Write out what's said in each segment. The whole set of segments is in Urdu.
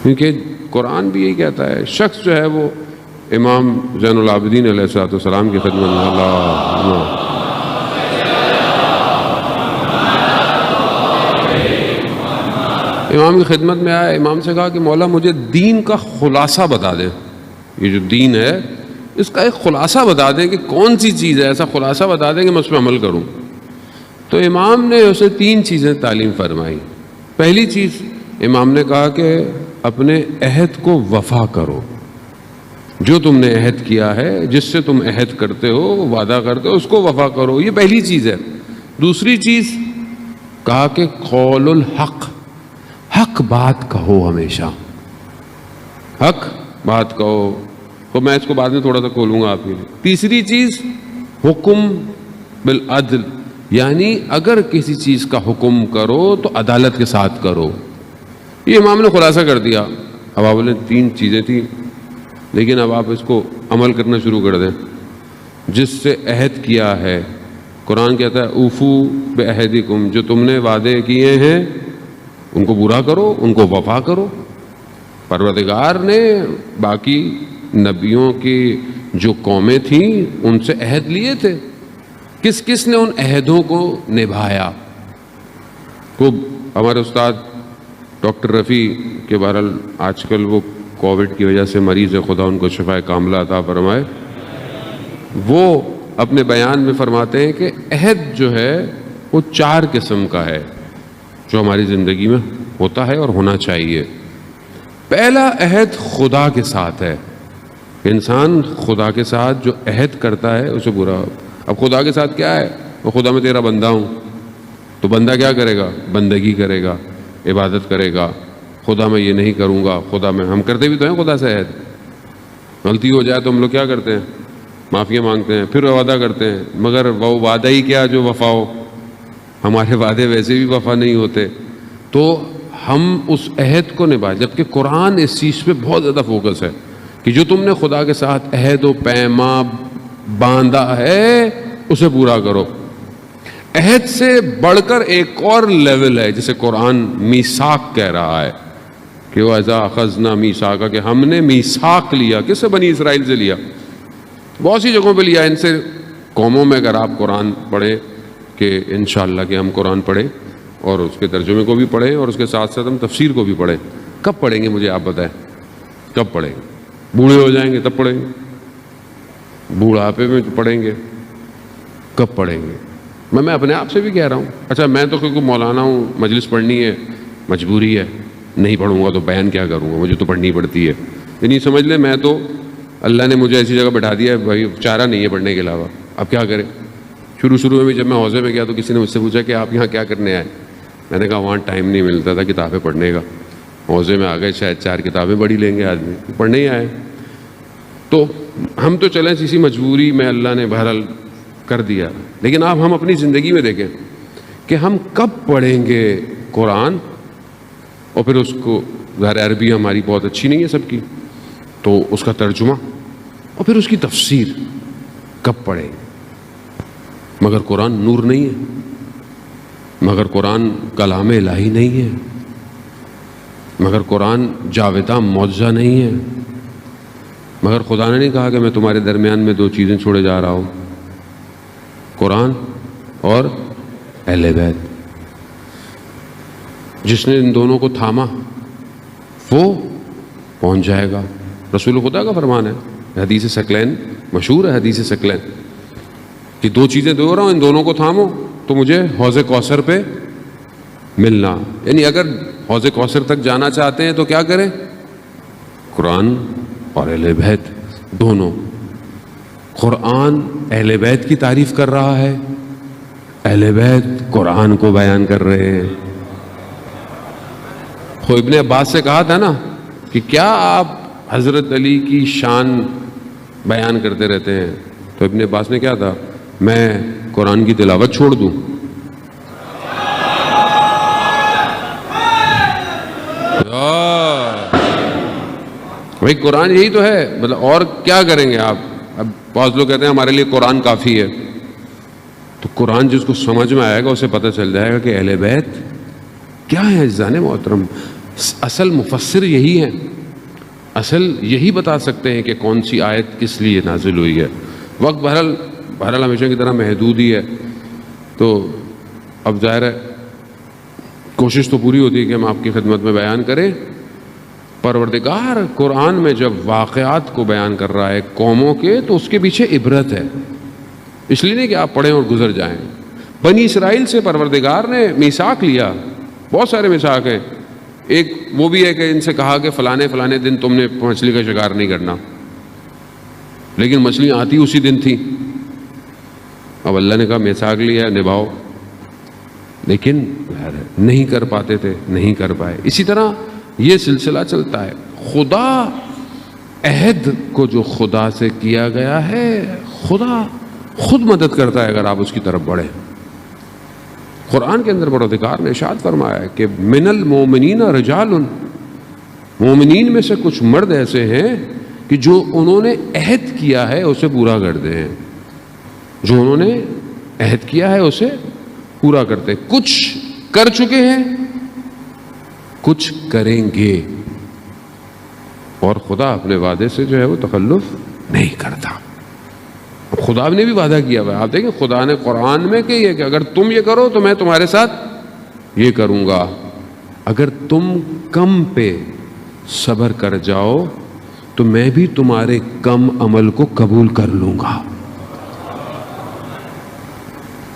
کیونکہ قرآن بھی یہی کہتا ہے، شخص جو ہے وہ امام زین العابدین علیہ السلام کی خدمت میں اللہ امام کی خدمت میں آیا، امام سے کہا کہ مولا مجھے دین کا خلاصہ بتا دیں، یہ جو دین ہے اس کا ایک خلاصہ بتا دیں کہ کون سی چیز ہے، ایسا خلاصہ بتا دیں کہ میں اس پہ عمل کروں۔ تو امام نے اسے 3 چیزیں تعلیم فرمائی۔ پہلی چیز امام نے کہا کہ اپنے عہد کو وفا کرو، جو تم نے عہد کیا ہے، جس سے تم عہد کرتے ہو، وعدہ کرتے ہو، اس کو وفا کرو، یہ پہلی چیز ہے۔ دوسری چیز کہا کہ قول الحق، حق بات کہو، ہمیشہ حق بات کہو۔ تو میں اس کو بعد میں تھوڑا سا کھولوں گا آپ کے لیے۔ تیسری چیز حکم بالعدل، یعنی اگر کسی چیز کا حکم کرو تو عدالت کے ساتھ کرو۔ یہ امام نے خلاصہ کر دیا۔ اب آپ بولے 3 چیزیں تھیں، لیکن اب آپ اس کو عمل کرنا شروع کر دیں۔ جس سے عہد کیا ہے، قرآن کہتا ہے اوفو بعہدکم، جو تم نے وعدے کیے ہیں ان کو پورا کرو، ان کو وفا کرو۔ پروردگار نے باقی نبیوں کی جو قومیں تھیں ان سے عہد لیے تھے، کس کس نے ان عہدوں کو نبھایا؟ خوب ہمارے استاد ڈاکٹر رفیع کے بہرحال آج کل وہ کووڈ کی وجہ سے مریض ہے، خدا ان کو شفائے کاملہ عطا فرمائے، وہ اپنے بیان میں فرماتے ہیں کہ عہد جو ہے وہ 4 قسم کا ہے جو ہماری زندگی میں ہوتا ہے اور ہونا چاہیے۔ پہلا عہد خدا کے ساتھ ہے، انسان خدا کے ساتھ جو عہد کرتا ہے اسے پورا۔ اب خدا کے ساتھ کیا ہے؟ وہ خدا میں تیرا بندہ ہوں، تو بندہ کیا کرے گا؟ بندگی کرے گا، عبادت کرے گا۔ خدا میں یہ نہیں کروں گا، خدا میں ہم کرتے بھی تو ہیں خدا سے عہد، غلطی ہو جائے تو ہم لوگ کیا کرتے ہیں؟ معافیاں مانگتے ہیں، پھر وعدہ کرتے ہیں، مگر وہ وعدہ ہی کیا جو وفا ہو، ہمارے وعدے ویسے بھی وفا نہیں ہوتے۔ تو ہم اس عہد کو نبھائیں، جبکہ قرآن اس چیز پہ بہت زیادہ فوکس ہے کہ جو تم نے خدا کے ساتھ عہد و پیما باندھا ہے اسے پورا کرو۔ عہد سے بڑھ کر ایک اور لیول ہے جسے قرآن میثاق کہہ رہا ہے کہ وَإِذَا أَخَذْنَا مِيثَاقَ، کہ ہم نے میثاق لیا۔ کس سے؟ بنی اسرائیل سے لیا، بہت سی جگہوں پہ لیا ان سے۔ قوموں میں اگر آپ قرآن پڑھیں کہ انشاءاللہ کہ ہم قرآن پڑھیں اور اس کے ترجمے کو بھی پڑھیں اور اس کے ساتھ ساتھ ہم تفسیر کو بھی پڑھیں۔ کب پڑھیں گے مجھے آپ بتائیں؟ کب پڑھیں گے؟ بوڑھے ہو جائیں گے تب پڑھیں گے؟ بوڑھاپے میں پڑھیں گے؟ کب پڑھیں گے؟ میں اپنے آپ سے بھی کہہ رہا ہوں۔ اچھا میں تو کیونکہ مولانا ہوں، مجلس پڑھنی ہے، مجبوری ہے، نہیں پڑھوں گا تو بیان کیا کروں گا، مجھے تو پڑھنی پڑتی ہے۔ یعنی سمجھ لیں میں تو اللہ نے مجھے ایسی جگہ بٹھا دیا ہے بھائی چارہ نہیں ہے پڑھنے کے علاوہ، اب کیا کریں؟ شروع میں بھی جب میں حوضے میں گیا تو کسی نے مجھ سے پوچھا کہ آپ یہاں کیا کرنے آئے؟ میں نے کہا وہاں ٹائم نہیں ملتا تھا کتابیں پڑھنے کا، حوضے میں آ گئے، شاید 4 کتابیں پڑھی لیں گے آدمی، پڑھنے ہی آئے۔ تو ہم تو چلیں اسی مجبوری میں اللہ نے بہرحال کر دیا، لیکن آپ ہم اپنی زندگی میں دیکھیں کہ ہم کب پڑھیں گے قرآن، اور پھر اس کو ظاہر عربی ہماری بہت اچھی نہیں ہے سب کی، تو اس کا ترجمہ اور پھر اس کی تفسیر کب پڑھیں گے؟ مگر قرآن نور نہیں ہے، مگر قرآن کلام الہی نہیں ہے، مگر قرآن جاوداں معجزہ نہیں ہے، مگر خدا نے نہیں کہا کہ میں تمہارے درمیان میں 2 چیزیں چھوڑے جا رہا ہوں، قرآن اور اہل بیت۔ جس نے ان دونوں کو تھاما وہ پہنچ جائے گا۔ رسول خدا کا فرمان ہے، حدیث ثقلین مشہور ہے، حدیث ثقلین کہ 2 چیزیں دو رہا ہوں، ان دونوں کو تھامو تو مجھے حوض کوثر پہ ملنا۔ یعنی اگر حوض کوثر تک جانا چاہتے ہیں تو کیا کریں؟ قرآن اور اہل بیت دونوں۔ قرآن اہل بیت کی تعریف کر رہا ہے، اہل بیت قرآن کو بیان کر رہے ہیں۔ خود ابن عباس سے کہا تھا نا کہ کیا آپ حضرت علی کی شان بیان کرتے رہتے ہیں، تو ابن عباس نے کیا تھا؟ میں قرآن کی تلاوت چھوڑ دوں؟ بھائی قرآن یہی تو ہے، مطلب اور کیا کریں گے آپ؟ اب بعض لوگ کہتے ہیں ہمارے لیے قرآن کافی ہے، تو قرآن جس کو سمجھ میں آئے گا اسے پتہ چل جائے گا کہ اہل بیت کیا ہے۔ عزیزان محترم، اصل مفسر یہی ہیں، اصل یہی بتا سکتے ہیں کہ کون سی آیت کس لیے نازل ہوئی ہے۔ وقت بہرحال ہمیشہ کی طرح محدود ہی ہے، تو اب ظاہر ہے کوشش تو پوری ہوتی ہے کہ ہم آپ کی خدمت میں بیان کریں۔ پروردگار قرآن میں جب واقعات کو بیان کر رہا ہے قوموں کے، تو اس کے پیچھے عبرت ہے، اس لیے نہیں کہ آپ پڑھیں اور گزر جائیں۔ بنی اسرائیل سے پروردگار نے میثاق لیا، بہت سارے میثاق ہیں، ایک وہ بھی ہے کہ ان سے کہا کہ فلانے دن تم نے مچھلی کا شکار نہیں کرنا، لیکن مچھلیاں آتی اسی دن تھیں۔ اب اللہ نے کہا میثاق لیا نبھاؤ، لیکن نہیں کر پاتے تھے، نہیں کر پائے۔ اسی طرح یہ سلسلہ چلتا ہے۔ خدا عہد کو جو خدا سے کیا گیا ہے، خدا خود مدد کرتا ہے اگر آپ اس کی طرف بڑھیں۔ قرآن کے اندر پروردگار نے ارشاد فرمایا ہے کہ من المومنین رجال، مومنین میں سے کچھ مرد ایسے ہیں کہ جو انہوں نے عہد کیا ہے اسے پورا کرتے ہیں، جو انہوں نے عہد کیا ہے اسے پورا کرتے ہیں۔ کچھ کر چکے ہیں، کچھ کریں گے، اور خدا اپنے وعدے سے جو ہے وہ تخلف نہیں کرتا۔ خدا نے بھی وعدہ کیا ہوا ہے، آپ دیکھیں خدا نے قرآن میں کہ یہ کہ اگر تم یہ کرو تو میں تمہارے ساتھ یہ کروں گا، اگر تم کم پہ صبر کر جاؤ تو میں بھی تمہارے کم عمل کو قبول کر لوں گا۔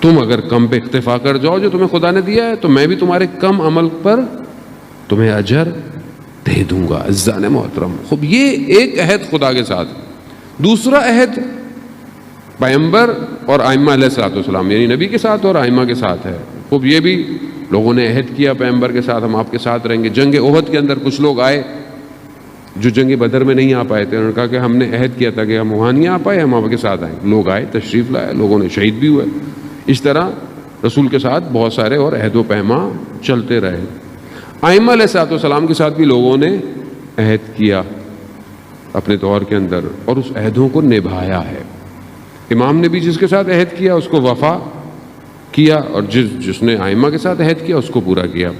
تم اگر کم پہ اکتفا کر جاؤ جو تمہیں خدا نے دیا ہے، تو میں بھی تمہارے کم عمل پر تمہیں اجر دے دوں گا۔ عزیزان محترم، خوب یہ ایک عہد خدا کے ساتھ۔ دوسرا عہد پیغمبر اور ائمہ علیہ الصلوۃ والسلام، یعنی نبی کے ساتھ اور ائمہ کے ساتھ ہے۔ خوب یہ بھی لوگوں نے عہد کیا پیغمبر کے ساتھ، ہم آپ کے ساتھ رہیں گے۔ جنگ احد کے اندر کچھ لوگ آئے جو جنگ بدر میں نہیں آ پائے تھے، انہوں نے کہا کہ ہم نے عہد کیا تھا کہ ہم وہاں نہیں آ پائے، ہم آپ کے ساتھ آئیں۔ لوگ آئے، تشریف لائے، لوگوں نے شہید بھی ہوئے۔ اس طرح رسول کے ساتھ بہت سارے اور عہد و پیما چلتے رہے۔ ائمہ علیہ الصلوۃ والسلام کے ساتھ بھی لوگوں نے عہد کیا اپنے دور کے اندر، اور اس عہدوں کو نبھایا ہے۔ امام نے بھی جس کے ساتھ عہد کیا اس کو وفا کیا، اور جس نے ائمہ کے ساتھ عہد کیا اس کو پورا کیا۔